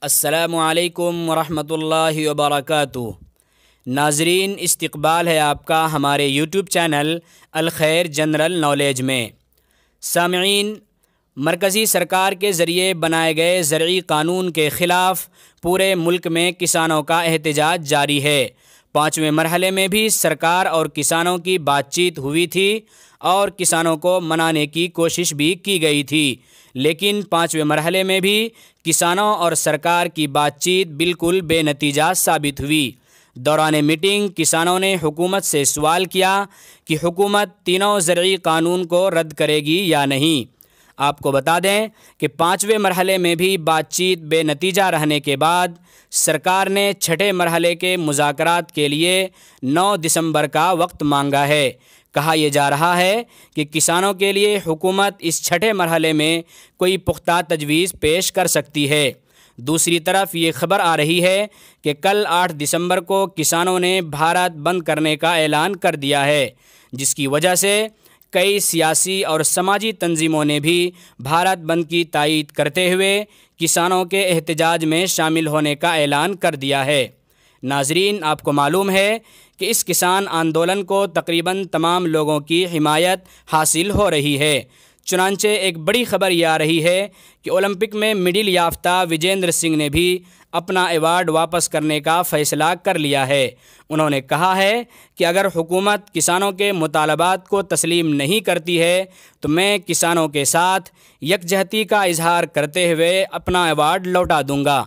अस्सलामुअलैकुम वरहमतुल्लाहि वबरकातुहू। नाज़रीन, इस्तक़बाल है आपका हमारे यूट्यूब चैनल अल खैर जनरल नॉलेज में। सामईन, मरकज़ी सरकार के ज़रिए बनाए गए ज़रई क़ानून के ख़िलाफ़ पूरे मुल्क में किसानों का एहतजाज जारी है। 5वें मरहले में भी सरकार और किसानों की बातचीत हुई थी और किसानों को मनाने की कोशिश भी की गई थी, लेकिन 5वें मरहले में भी किसानों और सरकार की बातचीत बिल्कुल बेनतीजा साबित हुई। दौरान मीटिंग किसानों ने हुकूमत से सवाल किया कि हुकूमत तीनों ज़रई क़ानून को रद्द करेगी या नहीं। आपको बता दें कि 5वें मरहले में भी बातचीत बेनतीजा रहने के बाद सरकार ने 6ठे मरहले के मुज़ाकरात के लिए 9 दिसंबर का वक्त मांगा है। कहा यह जा रहा है कि किसानों के लिए हुकूमत इस 6ठे मरहले में कोई पुख्ता तजवीज़ पेश कर सकती है। दूसरी तरफ ये खबर आ रही है कि कल 8 दिसंबर को किसानों ने भारत बंद करने का ऐलान कर दिया है, जिसकी वजह से कई सियासी और समाजी तंजीमों ने भी भारत बंद की तायीद करते हुए किसानों के एहतजाज में शामिल होने का ऐलान कर दिया है। नाज़रीन, आपको मालूम है कि इस किसान आंदोलन को तकरीबन तमाम लोगों की हिमायत हासिल हो रही है। चुनांचे एक बड़ी खबर यह आ रही है कि ओलंपिक में मेडल याफ्ता विजेंद्र सिंह ने भी अपना अवार्ड वापस करने का फ़ैसला कर लिया है। उन्होंने कहा है कि अगर हुकूमत किसानों के मुतालबात को तस्लीम नहीं करती है तो मैं किसानों के साथ यकजहती का इजहार करते हुए अपना अवार्ड लौटा दूँगा।